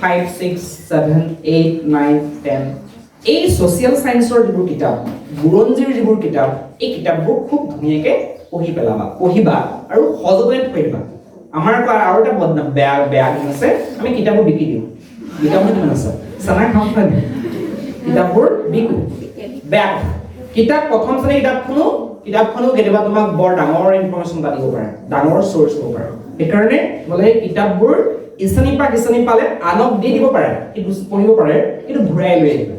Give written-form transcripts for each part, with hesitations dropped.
5, 6, 7, 8, 9, 10 এই সোশিয়াল সায়েন্সৰ যিবোৰ কিতাপ বুৰঞ্জীৰ যিবোৰ কিতাপ এই কিতাপবোৰ খুব ধুনীয়াকে পঢ়িবা আৰু সজোৰে পঢ়িবা আমাৰ আৰু এটা বদনাম বেয়া আছে আমি কিতাপবোৰ বিকি দিওঁ কিতাপবোৰ কিমান আছে সানা খাওঁ খালি কিতাপবোৰ বিকো বেয়া কিতাপ প্ৰথম শ্ৰেণীৰ কিতাপখনো কেতিয়াবা তোমাক বৰ ডাঙৰ ইনফৰমেশ্যন দিব পাৰে ডাঙৰ সোৰ্স হ'ব পাৰে সেইকাৰণে বলে কিতাপবোৰ ইছনি পালে আনক দি দিব পাৰে কিন্তু পঢ়িব পাৰে কিন্তু ঘূৰাই লৈ আহিবা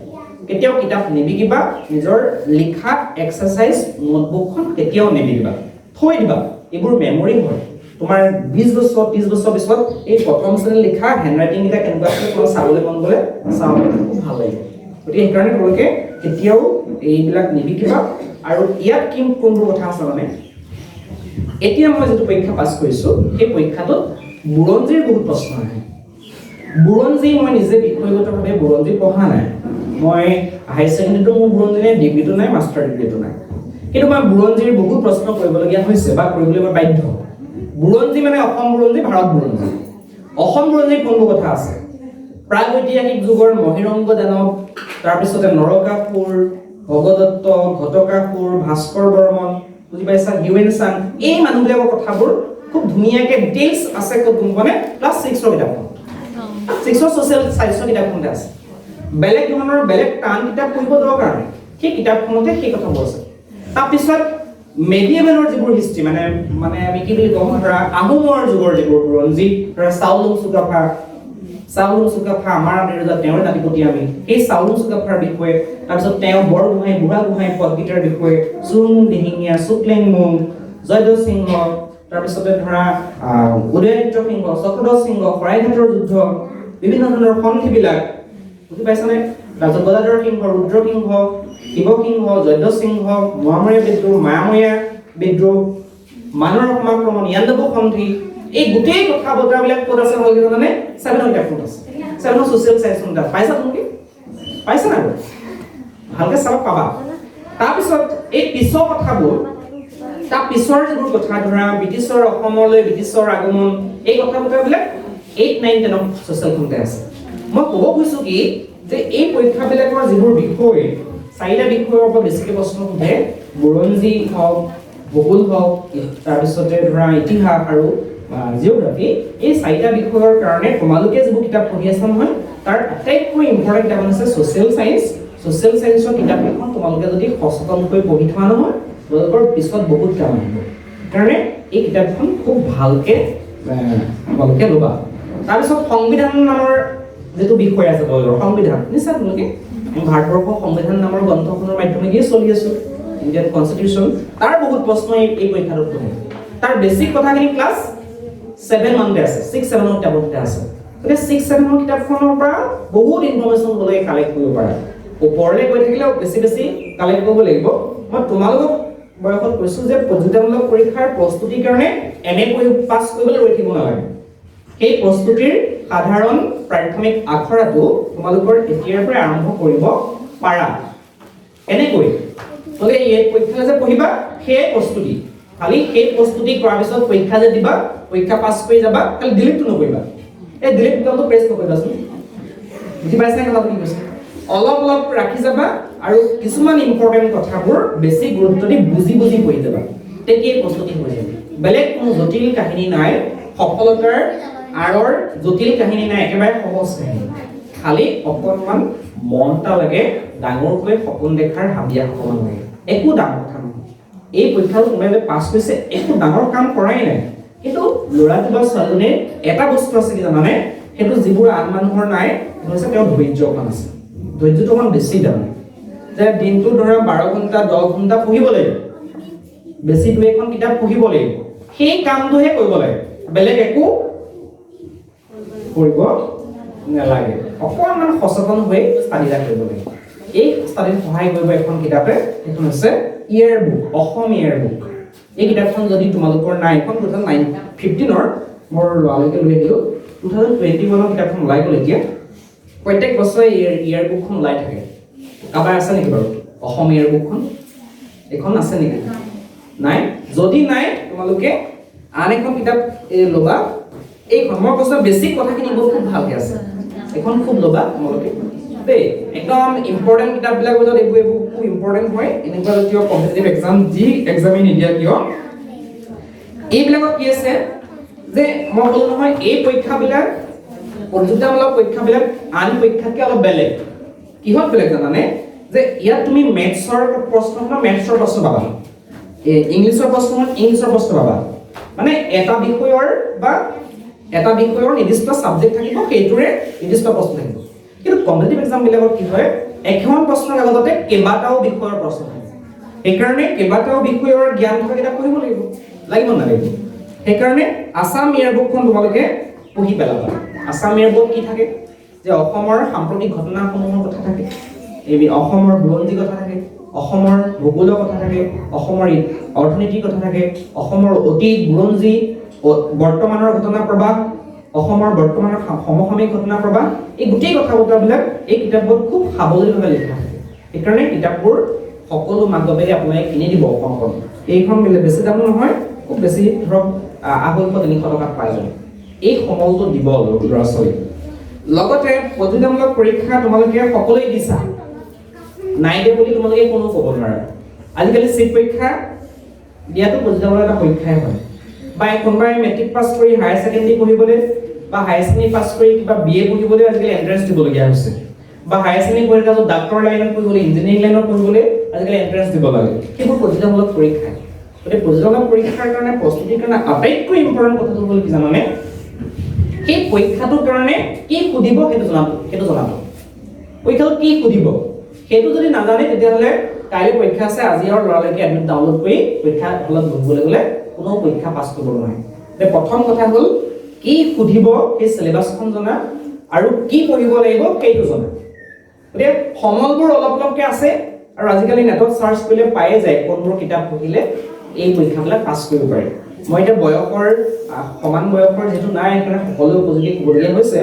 কেতিয়াও কিতাপ নিবিকিবা নিজৰ লিখা এক্সাৰসাইজ নোটবুকখন কেতিয়াও নিবিকিবা থৈ দিবা এইবোৰ মেমৰি হয় তোমাৰ 20 বছৰ 30 বছৰ পিছত এই প্ৰথম শ্ৰেণীৰ লিখা হ্যান্ডৰাইটিং এটা কেনেকুৱা আছে তোমাৰ চাবলৈ মন গলে চাবলৈ খুব ভাল লাগিব গতিকে সেইকাৰণে তোমালোকে কেতিয়াও এইবিলাক নিবিকিবা আৰু ইয়াত কি কোনবোৰ কথা আছে মানে এতিয়া মই যেটো পৰীক্ষা পাছ কৰিছো এই পৰীক্ষাটোত বুৰঞ্জীৰ বহুত প্ৰশ্ন আহে বুৰঞ্জী মই নিজে বিষয়গতভাৱে বুৰঞ্জী পঢ়া নাই মই হাই সেকেন্ডাৰীটো মোৰ বুৰঞ্জী নাই ডিগ্ৰীটো নাই মাষ্টাৰ ডিগ্ৰীটো নাই কিন্তু মই বুৰঞ্জীৰ বহুত প্ৰশ্ন কৰিবলগীয়া হৈছে বা কৰিবলৈ মই বাধ্য বুৰঞ্জী মানে অসম বুৰঞ্জী ভাৰত বুৰঞ্জী অসম বুৰঞ্জীৰ কোনবোৰ কথা আছে প্ৰাগৈতিহাসিক যুগৰ মহিৰংগ দানৱ তাৰ পিছতে নৰকাসুৰ ভগদত্ত ঘটকাসুৰ ভাস্কৰ বৰ্মন বুজি পাইছা হিউৱেন চাং এই মানুহবিলাকৰ কথাবোৰ খুব ধুনীয়াকে ডিটেইলছ আছে কত মানে ক্লাছ 6 ৰ কিতাপখন 6 ৰ সোশ্যাল সায়েন্সৰ কিতাপখনতে আছে বেলেগ ধৰণৰ বেলেগ টান কিতাপ পঢ়িব দৰকাৰ নাই সেই কিতাপখনতে সেই কথাবোৰ আছে তাৰ পিছত মেডিয়েভেলৰ যিবোৰ হিষ্ট্ৰী মানে আমি কি বুলি কওঁ ধৰা আহোমৰ যুগৰ যিবোৰ বুৰঞ্জী ধৰা চাউলুং চুকাফা আমাৰ নিৰজা তেওঁৰ নাতিপতি আমি এই চাউলুং চুকাফাৰ বিষয়ে তাৰ পিছত তেওঁ বৰগোহাঁই বুঢ়াগোহাঁই পদগীতৰ বিষয়ে চুৰুং দিহিঙীয়া চুকলেংমুং জয়দেৱ সিংহ তাৰ পিছতে ধৰা উদয়াদিত্য সিংহ চক্ৰধ্বজ সিংহ শৰাইঘাটৰ যুদ্ধ বিভিন্ন ধৰণৰ সন্ধিবিলাক বুজি পাইছানে তাৰপিছত গদাধৰ সিংহ ৰুদ্ৰ সিংহ শিৱ সিংহ জয়দেৱ সিংহ মোৱামৰীয়া বিদ্ৰোহ মায়ামৰীয়া বিদ্ৰোহ মানৰ সমাক্ৰমণ ইয়াণ্ডাবু সন্ধি এই গোটেই কথা বতৰাবিলাক ক'ত আছে হল মানে 7 ৰ কিতাপত আছে 7 ৰ সোশ্যাল সায়েন্সৰ কিতাপ পাইছা তুমি পাইছা না ভালকে চাব পাবা তাৰ পিছত এই পিছৰ কথাবোৰ তাৰ পিছৰ যিবোৰ কথা ধৰা ব্ৰিটিছৰ অসমলৈ ব্ৰিটিছৰ আগমন এই কথা বতৰাবিলাক 8 9 10 ৰ সোশ্যাল খনতে আছে মই ক'ব খুজিছো কি যে এই পৰীক্ষাবিলাকৰ যিবোৰ বিষয় চাৰিটা বিষয়ৰ ওপৰত বেছিকৈ প্ৰশ্ন সোধে বুৰঞ্জী হওক ভূগোল হওক তাৰ পিছতে ধৰা ইতিহাস আৰু জিওগ্ৰাফি এই চাৰিটা বিষয়ৰ কাৰণে তোমালোকে যিবোৰ কিতাপ পঢ়ি আছা নহয় তাৰ আটাইতকৈ ইম্পৰ্টেণ্ট কিতাপ আছে সোশ্যাল সায়েন্সৰ কিতাপখন তোমালোকে যদি সচেতনকৈ পঢ়ি থোৱা নহয় তোমালোকৰ পিছত বহুত কাম আহিব কাৰণে এই কিতাপখন খুব ভালকে তোমালোকে ল'বা তাৰ পিছত সংবিধান নামৰ যেটো বিষয় আছে তোমালোকৰ সংবিধান নিশ্চয় তোমালোকে ভাৰতবৰ্ষ সংবিধান নামৰ গ্ৰন্থখনৰ মাধ্যমে দিয়ে চলি আছে ইণ্ডিয়ান কনষ্টিটিউচন তাৰ বহুত প্ৰশ্ন এই পৰীক্ষাটোত পঢ়ে তাৰ বেসিক কথাখিনি ক্লাছ 7 মানতে আছে 6 7 ৰ কিতাপতে আছে গতিকে 6 7 ৰ কিতাপখনৰ পৰা বহুত ইনফৰমেশ্যন তোমালোকে কালেক্ট কৰিব পাৰা ওপৰলে গৈ থাকিলে বেছি কালেক্ট কৰিব লাগিব মই তোমালোকক বয়সত কৈছো যে প্ৰতিযোগিতামূলক পৰীক্ষাৰ প্ৰস্তুতিৰ কাৰণে এমএ পাছ কৰিবলৈ ৰৈ থাকিব নালাগে সেই প্ৰস্তুতিৰ সাধাৰণ প্ৰাথমিক আখৰাটো তোমালোকৰ এতিয়াৰ পৰা আৰম্ভ কৰিব পাৰা এনেকৈ তলে এই পৰীক্ষা যে পঢ়িবা সেই প্ৰস্তুতি খালি সেই প্ৰস্তুতি কৰাৰ পিছত পৰীক্ষা যে দিবা পৰীক্ষা পাছ কৰি যাবা খালি ডিলিটটো নকৰিবা এই ডিলিট বটনটো প্ৰেছ নকৰিবাচোন বুজি পাইছা নে কথা কি কৈছে অলপ ৰাখি যাবা আৰু কিছুমান ইম্পৰ্টেন্ট কথাবোৰ বেছি গুৰুত্ব দি বুজি পঢ়ি যাবা তেতিয়া প্ৰস্তুতি হৈ যাব বেলেগ কোনো জটিল কাহিনী নাই সফলতাৰ আৰৰ জটিল কাহিনী নাই একেবাৰে সহজ কাহিনী খালি অকণমান মনটা লাগে ডাঙৰকৈ সপোন দেখাৰ হাবিয়া অকণমান লাগে একো ডাঙৰ কথা নহয় এই পৰীক্ষাটো কোনোবাই পাছ কৰিছে একো ডাঙৰ কাম কৰাই নাই কিন্তু ল'ৰাটো বা ছোৱালীজনীৰ এটা বস্তু আছে কি জানানে সেইটো যিবোৰ আন মানুহৰ নাই হৈছে তেওঁৰ ধৈৰ্যমান আছে ধৈৰ্যটো অকণ বেছি দাম যে দিনটো ধৰা 12 ঘণ্টা 10 ঘণ্টা পঢ়িব লাগিব বেছি দুই এখন কিতাপ পঢ়িব লাগিব সেই কামটোহে কৰিব লাগে বেলেগ একো কৰিব নালাগে অকণমান সচেতন হৈ ষ্টাডি কৰিব লাগে এই ষ্টাডিত সহায় কৰিব এখন কিতাপে এখন আছে ইয়াৰ বুক অসম ইয়াৰ বুক এই কিতাপখন যদি তোমালোকৰ নাই এখন 2015 ৰ মোৰ ল'ৰালৈকে লৈ আহিলো 2021 ৰ কিতাপখন ওলাই গ'ল এতিয়া প্ৰত্যেক বছৰে ইয়াৰ বুকখন ওলাই থাকে কাবাৰ আছে নেকি বাৰু অসম ইয়াৰ বুকখন এখন আছে নেকি নাই যদি নাই তোমালোকে আন এখন কিতাপ ল'বা এই মই কৈছো বেসিক কথাখিনি বহুত ভালকে আছে এখন খুব ল'বা তোমালোকে দেই একদম ইম্পৰ্টেণ্ট কিতাপবিলাক যদি এইবোৰ খুব ইম্পৰ্টেণ্ট হয় এনেকুৱা জাতীয় কম্পিটিটিভ এক্সাম যি এক্সামে নিদিয়া কিয় এইবিলাকত কি আছে যে মই ক'লো নহয় এই পৰীক্ষাবিলাক প্ৰতিযোগিতামূলক পৰীক্ষাবিলাক আন পৰীক্ষাতকৈ অলপ বেলেগ কিহত বেলেগ জানানে যে ইয়াত তুমি মেথছৰ প্ৰশ্ন পাবা ইংলিছৰ প্ৰশ্ন পাবা মানে এটা বিষয়ৰ নিৰ্দিষ্ট সাবজেক্ট থাকিব সেইটোৰে নিৰ্দিষ্ট প্ৰশ্ন থাকিব কিন্তু কম্পিটিটিভ এক্সাম বিলাকত কি হয় এখন প্ৰশ্নৰ আগতে কেইবাটাও বিষয়ৰ প্ৰশ্ন থাকে সেইকাৰণে কেইবাটাও বিষয়ৰ জ্ঞান থকা কিতাপ পঢ়িব লাগিব নালাগিব সেইকাৰণে আসাম ইয়াৰবুকখন তোমালোকে পঢ়ি পেলাবা আসাম ইয়াৰবুক কি থাকে যে অসমৰ সাম্প্ৰতিক ঘটনাসমূহৰ কথা থাকে এই অসমৰ বুৰঞ্জী কথা থাকে অসমৰ ভূগোলৰ কথা থাকে অসমৰ অৰ্থনীতিৰ কথা থাকে অসমৰ অতীত বুৰঞ্জী বৰ্তমানৰ ঘটনা প্ৰবাহ অসমৰ বৰ্তমানৰ সমসাময়িক ঘটনা প্ৰবাহ এই গোটেই কথা বতৰাবিলাক এই কিতাপবোৰত খুব সাৱলীলভাৱে লিখা থাকে সেইকাৰণে কিতাপবোৰ সকলো মাক বাপেকে আপোনালোকে কিনি দিব অসমখন এইখন বেছি দাম নহয় খুব বেছি ধৰক 250-300 টকাত পাই যাব এই সমলটো দিব ল'ৰা ছোৱালী লগতে প্ৰতিযোগিতামূলক পৰীক্ষা তোমালোকে সকলোৱে দিছা নাই দে বুলি তোমালোকে কোনো ক'ব নোৱাৰা আজিকালি চিট পৰীক্ষা দিয়াটো প্ৰতিযোগিতামূলক এটা পৰীক্ষাই হয় বা কোনোবাই মেট্ৰিক পাছ কৰি হায়াৰ ছেকেণ্ডাৰী পঢ়িবলৈ বা হায়াৰ ছেকেণ্ডাৰী পাছ কৰি কিবা বিএ পঢ়িবলৈ আজিকালি এন্ট্ৰেন্স দিবলগীয়া হৈছে বা হায়াৰ ছেকেণ্ডাৰী পঢ়ি তাৰপিছত ডাক্তৰ লাইনত পঢ়িবলৈ ইঞ্জিনিয়াৰিং লাইনত পঢ়িবলৈ আজিকালি এন্ট্ৰেন্স দিব লাগে সেইবোৰ প্ৰতিযোগিতামূলক পৰীক্ষা গতিকে প্ৰতিযোগিতামূলক পৰীক্ষাৰ কাৰণে প্ৰস্তুতিৰ কাৰণে আটাইতকৈ ইম্পৰ্টেণ্ট কথাটো হ'ল কি জানানে সেই পৰীক্ষাটোৰ কাৰণে কি সুধিব সেইটো জনাটো পৰীক্ষাটোত কি সুধিব সেইটো যদি নাজানে তেতিয়াহ'লে কাইলৈ পৰীক্ষা আছে আজি আৰু ল'ৰালৈকে এডমিট ডাউনলোড কৰি পৰীক্ষা হলত বহিবলৈ গ'লে কোনো পৰীক্ষা পাছ কৰিব নোৱাৰে তে প্ৰথম কথা হ'ল কি সুধিব সেই সিলেবাসখন জনা আৰু কি পঢ়িব লাগিব সেইটো জনা গতিকে সমলবোৰ অলপকে আছে আৰু আজিকালি নেটত সাৰ্চ কৰিলে পায়ে যায় কোনবোৰ কিতাপ পঢ়িলে এই পৰীক্ষাবিলাক পাছ কৰিব পাৰে মই এটা বয়সৰ সমান বয়সৰ যেটো নাই সেইকাৰণে সকলো উপযোগী কৰিলে হৈছে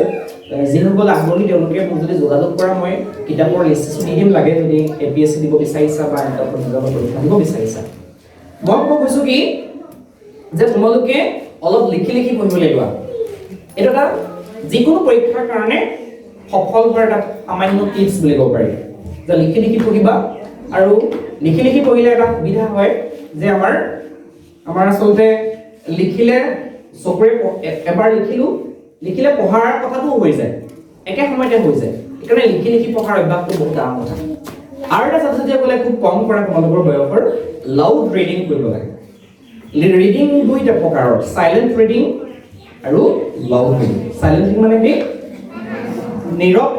যিসকল আগ্ৰহী তেওঁলোকে মোক যদি যোগাযোগ কৰা মই কিতাপৰ লিষ্ট দি দিম লাগে যদি APSC দিব বিচাৰিছা বা এটা প্ৰতিযোগিতামূলক পৰীক্ষা দিব বিচাৰিছা মই কৈছো কি যে তোমালোকে অলপ লিখি পঢ়িব লাগিব এটা যিকোনো পৰীক্ষাৰ কাৰণে সফল হোৱাৰ এটা সামান্য টিপছ বুলি ক'ব পাৰি যে লিখি পঢ়িবা আৰু লিখি পঢ়িলে এটা সুবিধা হয় যে আমাৰ আচলতে লিখিলে চকুৰে এবাৰ লিখিলে পঢ়াৰ কথাটো হৈ যায় একে সময়তে হৈ যায় সেইকাৰণে লিখি পঢ়াৰ অভ্যাসটো বহুত ডাঙৰ কথা আৰু এটা ছাত্ৰছাত্ৰীসকলে খুব কম কৰা তোমালোকৰ বয়সৰ লাউড ৰিডিং কৰিব লাগে ৰিডিং দুইটা প্ৰকাৰৰ সাইলেন্ট ৰিডিং আৰু লাউড ৰিডিং সাইলেন্ট ৰিডিং মানে কি নীৰৱ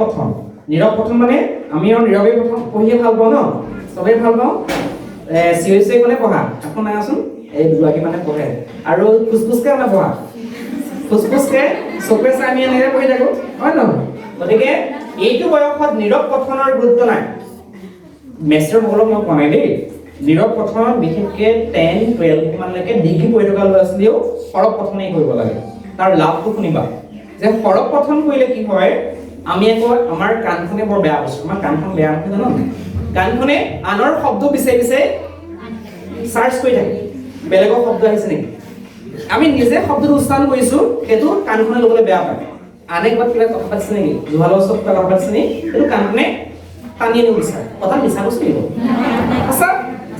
পঠন মানে আমি আৰু নীৰৱে পঠন পঢ়িয়ে ভাল পাওঁ ন সবেই ভাল পাওঁ চিৰিয়াছলি কোনে পঢ়া এখন নাচোন এই দুগৰাকী মানে পঢ়ে আৰু খুচখুচকে মানে পঢ়া খুচখুচকে চকুৰে চাই আমি এনেকৈ পঢ়ি থাকো হয় নহয় গতিকে এইটো বয়সত নীৰৱ পঠনৰ গুৰুত্ব নাই মেষ্টৰ সকলক মই কোৱা নাই দেই নীৰৱ পঠনত বিশেষকৈ 10-12 মানলৈকে ডিগ্ৰী পঢ়ি থকা ল'ৰা ছোৱালীয়েও সৰৱ পঠনেই কৰিব লাগে তাৰ লাভটো শুনিবা যে সৰৱ পঠন কৰিলে কি হয় আমি আকৌ আমাৰ কাণখনে বৰ বেয়া বস্তু আমাৰ কাণখন বেয়া নহয় জানো কাণখনে আনৰ শব্দ বিচাৰি সাৰ্চ কৰি থাকে বেলেগৰ শব্দ আহিছে নেকি আমি নিজে শব্দটো উচ্চাৰণ কৰিছো সেইটো কাণখনে ল'বলৈ বেয়া পায় আনে কিবা কথা পাতিছে নেকি জুহালৰ ওচৰত কথা পাতিছে নেকি সেইটো কাণখনে টানি আনিব বিচাৰে কথা মিছা কৈছে নেকি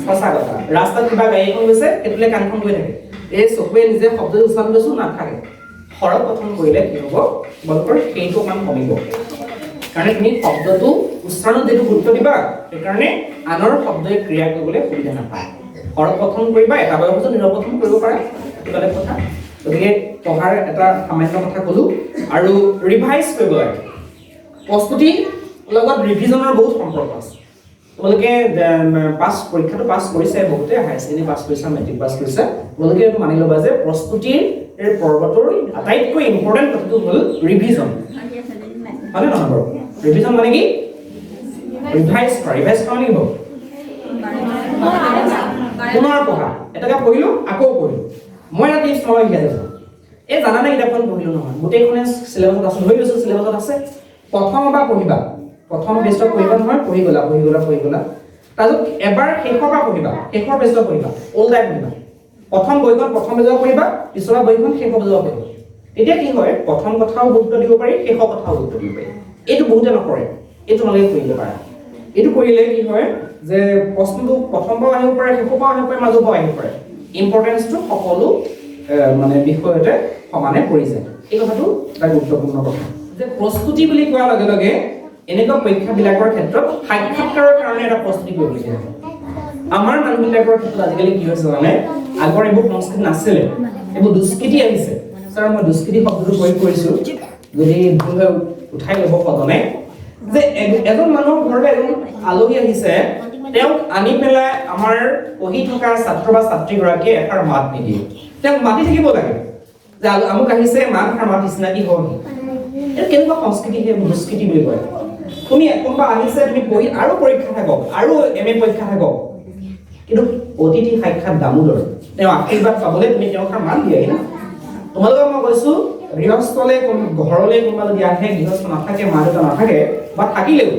সঁচা কথা ৰাস্তাত কিবা গাড়ী এখন গৈছে সেইটোলে কাণখন গৈ থাকে এই চকুৱে নিজে শব্দটো উচ্চাৰণ কৰিছো নাথাকে সৰল পঠন কৰিলে কি হ'ব তোমালোকৰ সেইটো কাম কমিব কাৰণ তুমি শব্দটো উচ্চাৰণত যেটো গুৰুত্ব দিবা সেইকাৰণে আনৰ শব্দই ক্ৰিয়া কৰিবলৈ সুবিধা নাপায় সৰল পঠন কৰিবা এটা বয়সত নিৰপঠন কৰিব পাৰা বেলেগ কথা গতিকে পঢ়াৰ এটা সামান্য কথা ক'লো আৰু ৰিভাইজ কৰিব লাগে প্ৰস্তুতি লগত ৰিভিজনৰ বহুত সম্পৰ্ক আছে তোমালোকে পৰীক্ষাটো পাছ কৰিছে বহুতে হায়াৰ ছেকেণ্ডাৰী পাছ কৰিছে মেট্ৰিক পাছ কৰিছে তোমালোকে এইটো মানি ল'বা যে প্ৰস্তুতিৰ এই পৰ্বতৰ আটাইতকৈ ইম্পৰ্টেণ্ট কথাটো হ'ল ৰিভিজন হয়নে নহয় বাৰু ৰিভিজন মানে কি ৰিভাইজ কৰা মানে কি হ'ব পুনৰ পঢ়া এটাকে পঢ়িলো আকৌ পঢ়িলো মই এটা টিপছ মই শিকাই দিছো এই জানানে কিতাপখন পঢ়িলো নহয় গোটেইখনে সিলেবাসত আছে হৈ গৈছে সিলেবাসত আছে প্ৰথম এবাৰ পঢ়িবা প্ৰথম পেজটো পঢ়িবা নহয় পঢ়ি গলা তাৰপিছত এবাৰ শেষৰ পৰা পঢ়িবা শেষৰ পেজটো পঢ়িবা অল টাইম পঢ়িবা প্ৰথম বহিখন প্ৰথম পেজত পঢ়িবা পিছৰ বহিখন শেষৰ পেজত পঢ়িবা তেতিয়া কি হয় প্ৰথম কথাও গুৰুত্ব দিব পাৰি শেষৰ কথাও গুৰুত্ব দিব পাৰি এইটো বহুতে নকৰে এইটো তোমালোকে কৰিব পাৰা এইটো কৰিলে কি হয় যে প্ৰশ্নটো প্ৰথমবাৰ আহিব পাৰে শেষৰবাৰ আহিব পাৰে মাজৰবাৰ আহিব পাৰে ইম্পৰ্টেন্সটো সকলো মানে বিষয়তে সমানে পৰি যায় এই কথাটো এটা গুৰুত্বপূৰ্ণ কথা যে প্ৰস্তুতি বুলি কোৱাৰ লগে লগে এনেকুৱা পৰীক্ষাবিলাকৰ ক্ষেত্ৰত সাক্ষাৎকাৰৰ কাৰণে এটা প্ৰস্তুতি কৰিবলগীয়া হয় আমাৰ মানুহবিলাকৰ ক্ষেত্ৰত আজিকালি কি হৈছে মানে আগৰ এইবোৰ সংস্কৃতি নাছিলে এইবোৰ দুষ্কৃতি আহিছে স্যাৰ মই দুষ্কৃতি শব্দটো প্ৰয়োগ কৰিছো যদি ভুল হৈ উঠাই ল'ব সদনে যে এজন মানুহৰ ঘৰলৈ এজন আলহী আহিছে তেওঁক আনি পেলাই আমাৰ পঢ়ি থকা ছাত্ৰ বা ছাত্ৰীগৰাকীয়ে এষাৰ মাত নিদিয়ে তেওঁক মাতি থাকিব লাগে যে আমুক আহিছে মাত এষাৰ মাত চিনাকি হ'ল এইটো কেনেকুৱা সংস্কৃতি সেই দুষ্কৃতি বুলি কয় তুমি কোনোবা আহিছে তুমি পঢ়ি আৰু পৰীক্ষা থাকক আৰু MA পৰীক্ষা থাকক কিন্তু অতিথি সাক্ষাৎ দামোদৰ তেওঁ আশীৰ্বাদ পাবলৈ তুমি তেওঁক মান দিয়াই না তোমালোকক মই কৈছো গৃহস্থলে ঘৰলৈ কোনোবা যদি আহে গৃহস্থ নাথাকে মা দেউতা নাথাকে বা থাকিলেও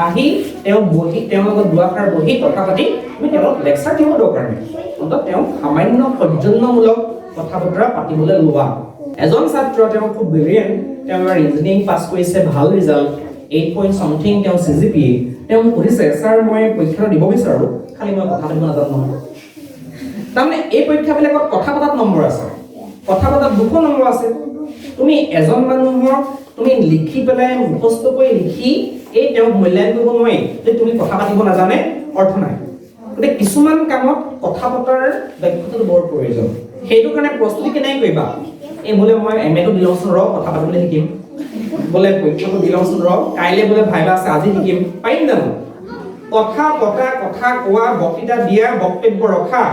আহি তেওঁ বহি তেওঁৰ লগত দুআষাৰ বহি কথা পাতি তুমি তেওঁক লেকচাৰ দিব দৰকাৰ নাই অন্তত তেওঁ সামান্য সৌজন্যমূলক কথা বতৰা পাতিবলৈ লোৱা এজন ছাত্ৰ তেওঁ খুব ব্ৰিলিয়েণ্ট তেওঁ ইঞ্জিনিয়াৰিং পাছ কৰিছে ভাল ৰিজাল্ট 8 point something তেওঁ CGPA তেওঁ কৈছে স্যাৰ মই পৰীক্ষা দিব বিচাৰো খালি মই কথা পাতিব নাজানো নহয় তাৰমানে এই পৰীক্ষাবিলাকত কথা পতাত নম্বৰ আছে কথা পতাত 200 নম্বৰ আছে তুমি এজন মানুহৰ তুমি লিখি পেলাই মুখস্থ কৰি লিখি এই তেওঁ মূল্যায়ন কৰিব নোৱাৰি যে তুমি কথা পাতিব নাজানে অৰ্থ নাই গতিকে কিছুমান কামত কথা পতাৰ দক্ষতাটো বৰ প্ৰয়োজন সেইটো কাৰণে প্ৰস্তুতি কেনেকৈ কৰিবা এই বোলে মই MA টো দিলওঁচোন ৰ কথা পাতিবলৈ শিকিম বোলে পৰীক্ষাটো দিলওঁচোন ৰ কাইলৈ বোলে ভাইবা আছে আজি শিকিম পাৰিম জানো কথা পতা কথা কোৱা বক্তৃতা দিয়া বক্তব্য ৰখা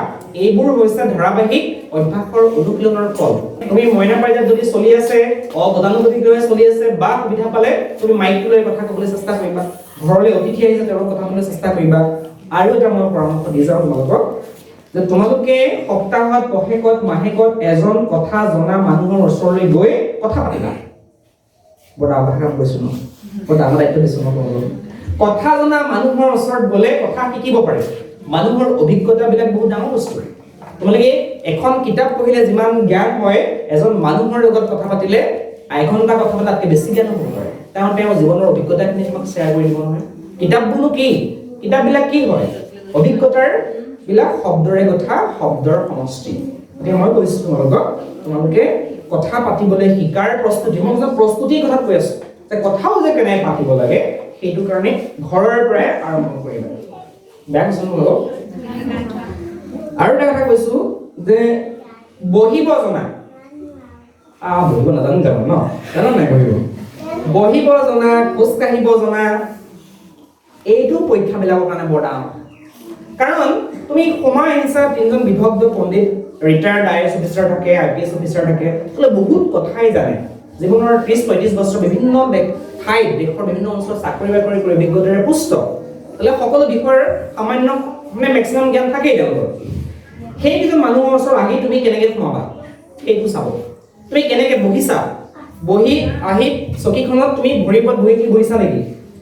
এইবোৰ হৈছে ধাৰাবাহিক অভ্যাসৰ অনুশীলনৰ ফল তুমি মইনা পাৰিজাত যদি চলি আছে অগতানুগতিক লৈ চলি আছে বা সুবিধা পালে তুমি মাইকটো লৈ কথা ক'বলৈ চেষ্টা কৰিবা ঘৰলৈ অতিথি আহিছে তেওঁৰ কথা ক'বলৈ চেষ্টা কৰিবা আৰু এটা মই পৰামৰ্শ দি যাওঁ তোমালোকক যে তোমালোকে সপ্তাহত পষেকত মাহেকত এজন কথা জনা মানুহৰ ওচৰলৈ গৈ কথা পাতিবা বৰ ডাঙৰ কাম কৰিছো ন বৰ ডাঙৰ দায়িত্ব দিছো মই কথা জনা মানুহৰ ওচৰত গ'লে কথা শিকিব পাৰে মানুহৰ অভিজ্ঞতাবিলাক বহুত ডাঙৰ বস্তু তোমালোকে এখন কিতাপ পঢ়িলে যিমান জ্ঞান হয় এজন মানুহৰ লগত কথা পাতিলে এঘণ্টা কথা পতাতকৈ বেছি জ্ঞান হ'ব পাৰে তেওঁ জীৱনৰ অভিজ্ঞতাখিনি তোমাক শ্বেয়াৰ কৰি দিব নহয় কিতাপবোৰনো কি কিতাপবিলাক কি হয় অভিজ্ঞতাৰ বিলাক শব্দৰে কথা শব্দৰ সমষ্টি গতিকে মই কৈছো তোমালোকে কথা পাতিবলৈ শিকাৰ প্ৰস্তুতি মই প্ৰস্তুতিৰ কথা কৈ আছো যে কথাও যে কেনেকৈ পাতিব লাগে সেইটো কাৰণে ঘৰৰ পৰাই আৰম্ভ কৰিবা বেয়া কৈছো আৰু এটা কথা কৈছো যে বহিব জনা বহিব নাজানো জানো ন জানো নাই বহিব জনা খোজ কাঢ়িব জনা এইটো পৰীক্ষাবিলাকৰ কাৰণে বৰ ডাঙৰ কাৰণ তুমি সময় আহিছা তিনিজন বিভক্ত পণ্ডিত ৰিটায়াৰ্ড IAS অফিচাৰ থাকে IPS অফিচাৰ থাকে বহুত কথাই জানে জীৱনৰ 30-35 বছৰ বিভিন্ন ঠাইত দেশৰ বিভিন্ন অঞ্চলত চাকৰি বাকৰি কৰি অভিজ্ঞতাৰে পুষ্ট সকলো বিষয়ৰ সামান্য মানে মেক্সিমাম জ্ঞান থাকেই তেওঁলোকৰ সেই কিছু মানুহৰ ওচৰত আহি তুমি কেনেকৈ সোমাবা সেইটো চাব তুমি কেনেকৈ বহিছা বহি আহি চকীখনত তুমি ভৰিৰ ওপৰত বহিছা নেকি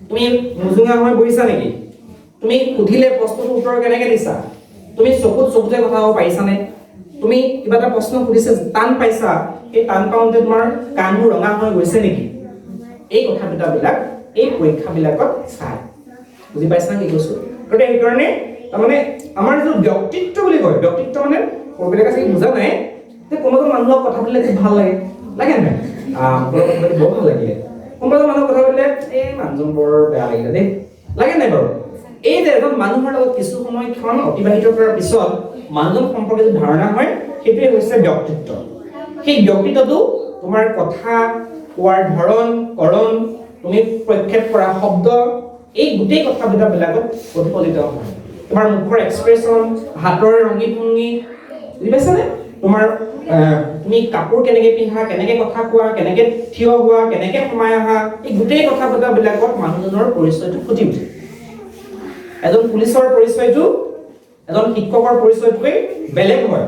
তুমি মুজুঙা হৈ বহিছা নেকি তুমি সুধিলে প্ৰশ্নটোৰ উত্তৰ কেনেকৈ দিছা তুমি চকুতে কথা ক'ব পাৰিছানে তুমি কিবা এটা প্ৰশ্ন সুধিছে টান পাইছা এই টান পাওঁতে তোমাৰ কাণবোৰ ৰঙা হৈ গৈছে নেকি এই কথা দুটাবিলাক এই পৰীক্ষাবিলাকত চায় বুজি পাইছা কি কৈছো গতিকে সেইকাৰণে তাৰমানে আমাৰ যিটো ব্যক্তিত্ব বুলি কয় ব্যক্তিত্ব মানে সৰুবিলাকে চাগে বুজা নাই যে কোনোজন মানুহক কথা পাতিলে খুব ভাল লাগে লাগে নাই বৰ ভাল লাগিলে কোনোজন মানুহক কথা পাতিলে এই মানুহজন বৰ বেয়া লাগিলে দেই লাগে নাই বাৰু এই যে এজন মানুহৰ লগত কিছু সময়ক্ষণ অতিবাহিত কৰাৰ পিছত মানুহজন সম্পৰ্কে যে ধাৰণা হয় সেইটোৱে হৈছে ব্যক্তিত্ব সেই ব্যক্তিত্বটো তোমাৰ কথা কোৱাৰ ধৰণ কৰণ তুমি প্ৰক্ষেপ কৰা শব্দ এই গোটেই কথা বিলাকত প্ৰতিফলিত হয় তোমাৰ মুখৰ এক্সপ্ৰেছন হাতৰ ৰঙী ভংগী বুজি পাইছানে তোমাৰ তুমি কাপোৰ কেনেকৈ পিন্ধা কেনেকৈ কথা কোৱা কেনেকৈ থিয় হোৱা কেনেকৈ সোমাই অহা এই গোটেই কথা বিলাকত মানুহজনৰ পৰিচয়টো ফুটি উঠে এজন পুলিচৰ পৰিচয়টো এজন শিক্ষকৰ পৰিচয়তকৈ বেলেগ হয়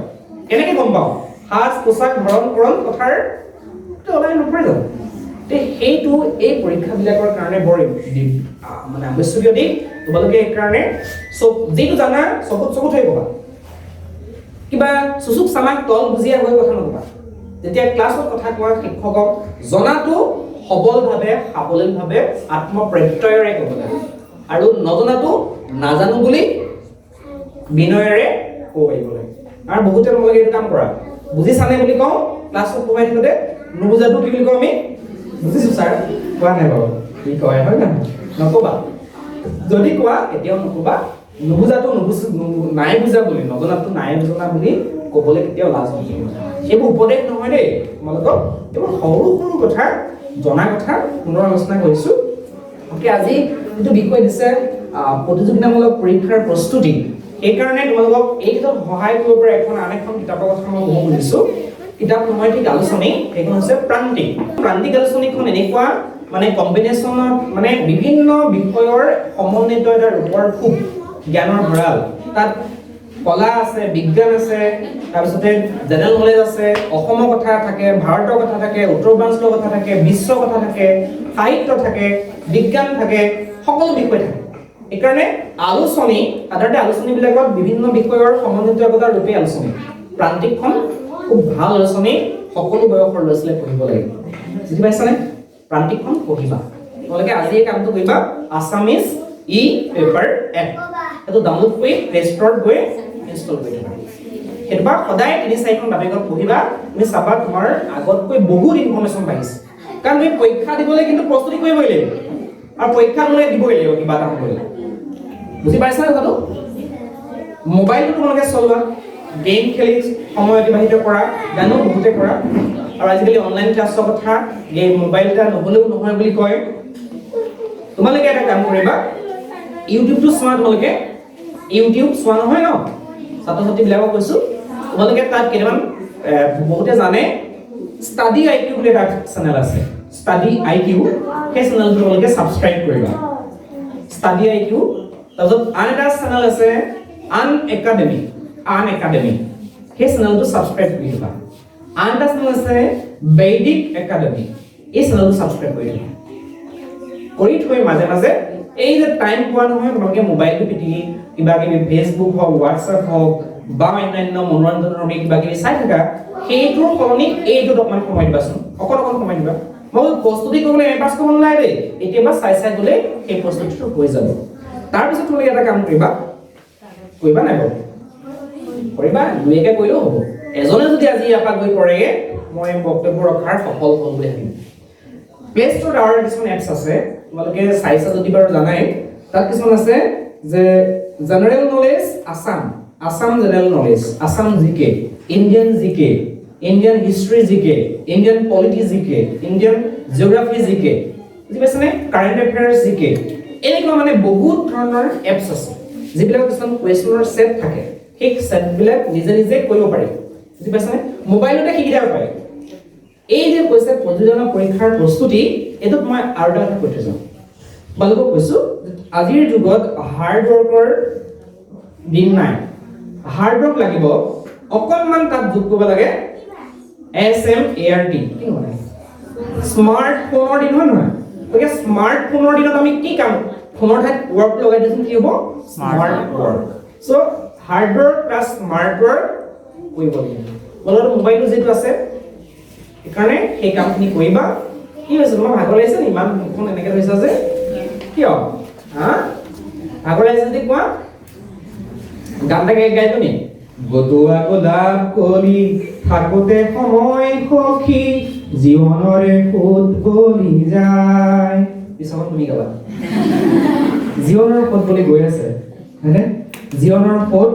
কেনেকৈ গম পাওঁ সাজ পোছাক ধৰণ কৰণ কথাৰ ওলাই নপৰে জানো সেইটো এই পৰীক্ষাবিলাকৰ কাৰণে বৰ মানে আৱশ্যকীয় দিশ তোমালোকে সেইকাৰণে যিটো জানা চকুত হৈ ক'বা কিবা চুচুক চামাক তল বুজিয়া হৈ কথা নকবা যেতিয়া ক্লাছত কথা কোৱা শিক্ষকক জনাটো সবলভাৱে সাৱলীলভাৱে আত্মপ্ৰত্যয়েৰে ক'ব লাগে আৰু নজনাটো নাজানো বুলি বিনয়েৰে ক'ব পাৰিব লাগে আৰু বহুতে তোমালোকে এইটো কাম কৰা বুজিছানে বুলি কওঁ ক্লাছত পঢ়াই থাকোঁতে নুবুজাটো কি বুলি কওঁ আমি বুজিছো ছাৰ কোৱা নাই বাৰু কি কয় হয় নহয় নক'বা যদি কোৱা এতিয়াও নক'বা নুবুজাটো নাই বুজা বুলি নজনাটো নাই জনা বুলি ক'বলৈ কেতিয়াও লাজ নকৰিবা সেইবোৰ উপদেশ নহয় দেই তোমালোকক এইবোৰ সৰু সৰু কথা জনা কথা পুনৰ আলোচনা কৰিছোঁ গতিকে আজি যিটো বিষয় দিছে প্ৰতিযোগিতামূলক পৰীক্ষাৰ প্ৰস্তুতি সেইকাৰণে তোমালোকক এই ক্ষেত্ৰত সহায় কৰিব পৰা এখন আন এখন কিতাপৰ কথা মই ক'ব খুজিছোঁ কিতাপ নহয় ঠিক আলোচনী সেইখন হৈছে প্ৰান্তিক আলোচনীখন এনেকুৱা মানে কম্বিনেশ্যনত মানে বিভিন্ন বিষয়ৰ সমন্বিত এটা ৰূপৰ খুব জ্ঞানৰ ভঁৰাল তাত কলা আছে বিজ্ঞান আছে তাৰপিছতে জেনেৰেল নলেজ আছে অসমৰ কথা থাকে ভাৰতৰ কথা থাকে উত্তৰ পূৰ্বাঞ্চলৰ কথা থাকে বিশ্বৰ কথা থাকে সাহিত্য থাকে বিজ্ঞান থাকে সকলো বিষয় থাকে এইকাৰণে আলোচনী সাধাৰণতে আলোচনীবিলাকত বিভিন্ন বিষয়ৰ সমন্বিত একতা ৰূপে আলোচনী প্ৰান্তিকখন খুব ভাল আলোচনী সকলো বয়সৰ ল'ৰা ছোৱালীয়ে পঢ়িব লাগে বুজি পাইছানে প্ৰান্তিকখন পঢ়িবা তোমালোকে আজি এই কামটো কৰিবা আছামিজ ই পেপাৰ এপ এইটো ডাউনলোড কৰি প্লে ষ্টৰত গৈ ইনষ্টল কৰি দিবা সেইবা সদায় ৩-৪খন বাবেগত পঢ়িবা তুমি চাবা তোমাৰ আগতকৈ বহুত ইনফৰমেশ্যন পাইছে কাৰণ তুমি পৰীক্ষা দিবলৈ কিন্তু প্ৰস্তুতি কৰিবই লাগিব আৰু পৰীক্ষা নলে দিবই লাগিব কিবা এটা হ'বলৈ বুজি পাইছা কথাটো মোবাইলটো তোমালোকে চলোৱা গেম খেলি সময় অতিবাহিত কৰা জানো বহুতে কৰা আৰু আজিকালি অনলাইন ক্লাছৰ কথা গেম মোবাইল এটা নহ'লেও নহয় বুলি কয় তোমালোকে এটা কাম কৰিবা ইউটিউবটো চোৱা তোমালোকে ইউটিউব চোৱা নহয় ন ছাত্ৰ ছাত্ৰীবিলাকক কৈছোঁ তোমালোকে তাত কেইটামান বহুতে জানে ষ্টাডি আই কিউ বুলি এটা চেনেল আছে ষ্টাডি আই কিউ সেই চেনেলটো তোমালোকে ছাবস্ক্ৰাইব কৰিবা ষ্টাডি আই কিউ তাৰপিছত আন এটা চেনেল আছে আন একাডেমি সেই চেনেলটো ছাবস্ক্ৰাইব কৰি দিবা আন এটা চেনেল আছে বৈদিক একাডেমি এই চেনেলটো ছাবস্ক্ৰাইব কৰি দিবা কৰি থৈ মাজে মাজে এই যে টাইম পোৱা নহয় তোমালোকে মোবাইলটো পিটিকি কিবা কিবি ফেচবুক হওক হোৱাটছএপ হওক বা অন্যান্য মনোৰঞ্জনৰ কিবা কিবি চাই থাকা সেইটোৰ সলনি এইটোত অকণমান সময় দিবাচোন অকণ সময় দিবা মই প্ৰস্তুতি কৰিবলৈ এপাছ কৰিব নালাগে দেই এতিয়াবা চাই গ'লে সেই প্ৰস্তুতিটো হৈ যাব তাৰপিছত তোমালোকে এটা কাম কৰিবা নাই বাৰু কৰিবা দুয়েকে কৰিলেও হ'ব এজনে যদি আজি ইয়াৰ পৰা গৈ কৰেগে মই বক্তব্য ৰখাৰ সফল হ'ল বুলি ভাবিম প্লে ষ্টৰত আৰু কিছুমান এপছ আছে তোমালোকে চাইছা যদি বাৰু জানাই তাত কিছুমান আছে যে general knowledge Assam general knowledge Assam জিকে ইণ্ডিয়ান হিষ্ট্ৰী জিকে ইণ্ডিয়ান পলিটি জিকে ইণ্ডিয়ান জিঅ'গ্ৰাফি জিকে বুজি পাইছানে কাৰেণ্ট এফেয়াৰ্ছ জিকে এনেকুৱা মানে বহুত ধৰণৰ এপছ আছে যিবিলাক কিছুমান কুৱেশ্যনৰ ছেট থাকে সেই ছেটবিলাক নিজে নিজে কৰিব পাৰি বুজি পাইছানে মোবাইলতে শিকি যাব পাৰি এই যে কৈছে প্ৰতিযোগিতা পৰীক্ষাৰ প্ৰস্তুতি এটোত মই আৰু এটা কৈ থৈছো তোমালোকক কৈছো আজিৰ যুগত হাৰ্ড ৱৰ্কৰ দিন নাই হাৰ্ড ৱৰ্ক লাগিব অকণমান তাত যোগ কৰিব লাগে SMART কি হয় স্মাৰ্টফোনৰ দিন হয় নহয় গতিকে স্মাৰ্টফোনৰ দিনত আমি কি কাম ফোনৰ ঠাইত ৱৰ্ক লগাই দিছোঁ কি হ'ব স্মাৰ্ট ৱৰ্ক চ' hard work plus smart work কৰিব লাগিব বলতো মোবাইলটো যিটো আছে সেইকাৰণে সেই কামখিনি কৰিবা কি হৈছে তোমাৰ ভাগৰ লাগিছে ইমান মুখখন এনেকৈ ধৰিছা যে কিয় ভাগৰ লাগিছে যদি কোৱা গান এটা গাই তুমি গতুৱা গোলাপ কলি থাকোতে সময় সখী জীৱনৰে ফুট গলি যায় পিছত তুমি গাবা জীৱনৰ ফুট গলি গৈ আছে হয়নে জীৱনৰ ফুট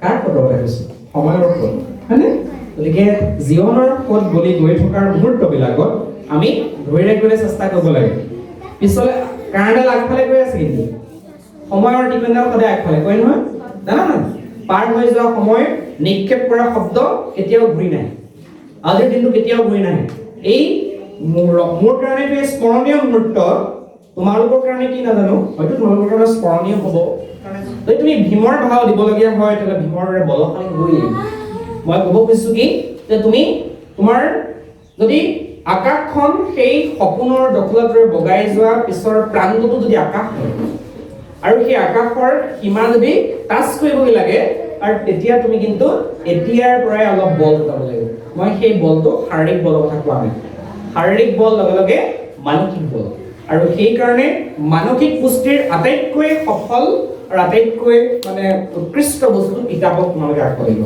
কাৰ ফুট কৈছো সময়ৰ ফুট হয়নে গতিকে জীৱনৰ ফুট গলি গৈ থকাৰ মুহূৰ্তবিলাকত আমি ধৰি ৰাখিবলৈ চেষ্টা কৰিব লাগে পিছলে কাৰেণ্টে আগফালে গৈ আছে কিন্তু সময়ৰ টিপেণ্ডাল সদায় আগফালে কয় নহয় জানা না পাৰ হৈ যোৱা সময় নিক্ষেপ কৰা শব্দ কেতিয়াও ঘূৰি নাহে আজিৰ দিনটো কেতিয়াও ঘূৰি নাহে এই মোৰ কাৰণে এই স্মৰণীয় মুহূৰ্ত তোমালোকৰ কাৰণে কি নাজানো হয়তো তোমালোকৰ কাৰণে স্মৰণীয় হ'ব যদি তুমি ভীমৰ ভাও দিবলগীয়া হয় তেতিয়াহ'লে ভীমৰ দৰে বলশালী হৈ মই ক'ব খুজিছোঁ কি যে তুমি তোমাৰ যদি আকাশখন সেই সপোনৰ দখলাটোৰে বগাই যোৱা পিছৰ প্ৰান্তটো যদি আকাশ হয় আৰু সেই আকাশৰ সীমা যদি টাচ কৰিবগৈ লাগে আৰু তেতিয়া তুমি কিন্তু এতিয়াৰ পৰাই অলপ বল উঠাব লাগিব মই সেই বলটো শাৰীৰিক বলৰ কথা কোৱা নাই শাৰীৰিক বল লগে লগে মানসিক বল আৰু সেই কাৰণে মানসিক পুষ্টিৰ আটাইতকৈ সফল আৰু আটাইতকৈ মানে উৎকৃষ্ট বস্তু কিতাপক তোমালোকে আগবাঢ়িব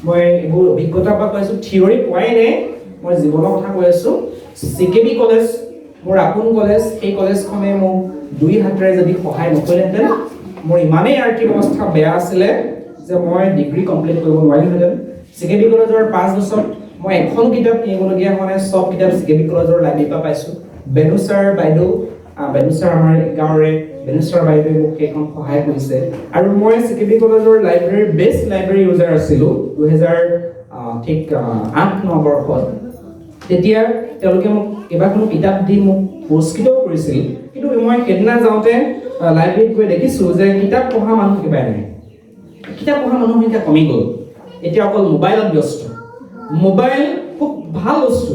মই এইবোৰ অভিজ্ঞতাৰ পৰা কৈছো থিয়ৰি কোৱাই নাই মই জীৱনৰ কথা কৈ আছো চিকেবি কলেজ মোৰ আপোন কলেজ সেই কলেজখনে মোক দুই হাতেৰে যদি সহায় নকৰিলেহেঁতেন মোৰ ইমানেই আৰ্থিক অৱস্থা বেয়া আছিলে যে মই ডিগ্ৰী কমপ্লিট কৰিব নোৱাৰিলোহেঁতেন চিকেবি কলেজৰ 5 বছৰ মই এখন কিতাপ কিনিবলগীয়া হোৱা নাই সব কিতাপ চিকেবি কলেজৰ লাইব্ৰেৰীৰ পৰা পাইছো বেনু ছাৰ বাইদেউ বেনু ছাৰ আমাৰ গাঁৱৰে বেনু ছাৰ বাইদেৱে মোক সেইখন সহায় কৰিছে আৰু মই চিকেবি কলেজৰ লাইব্ৰেৰীৰ বেষ্ট লাইব্ৰেৰী ইউজাৰ আছিলো 2008-9 বৰ্ষত তেতিয়া তেওঁলোকে মোক কেইবাখনো কিতাপ দি মোক পুৰস্কৃত কৰিছিল কিন্তু মই সেইদিনা যাওঁতে লাইব্ৰেৰীত গৈ দেখিছো যে কিতাপ পঢ়া মানুহ কিবা নাই কিতাপ পঢ়া মানুহৰ সংখ্যা কমি গ'ল এতিয়া অকল মোবাইলত ব্যস্ত মোবাইল খুব ভাল বস্তু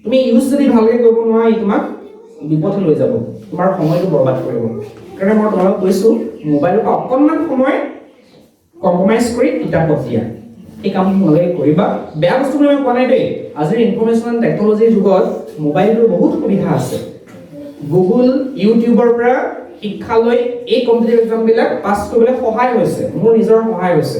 তুমি ইউজ যদি ভালকৈ কৰিব নোৱাৰা তোমাক বিপথে লৈ যাব তোমাৰ সময়টো বৰবাদ কৰিব কাৰণ মই তোমাক কৈছো মোবাইলৰ পৰা অকণমান সময় কম্প্ৰমাইজ কৰি কিতাপত দিয়া এই কাম তোমালোকে কৰিবা বেয়া বস্তু মই কোৱা নাই দেই আজিৰ ইনফৰমেশ্যন টেকনলজিৰ যুগত মোবাইলটোৰ বহুত সুবিধা আছে গুগল ইউটিউবৰ পৰা শিক্ষালৈ এই কম্পিটিটিভ এক্সামবিলাক পাছ কৰিবলৈ সহায় হৈছে মোৰ নিজৰ সহায় হৈছে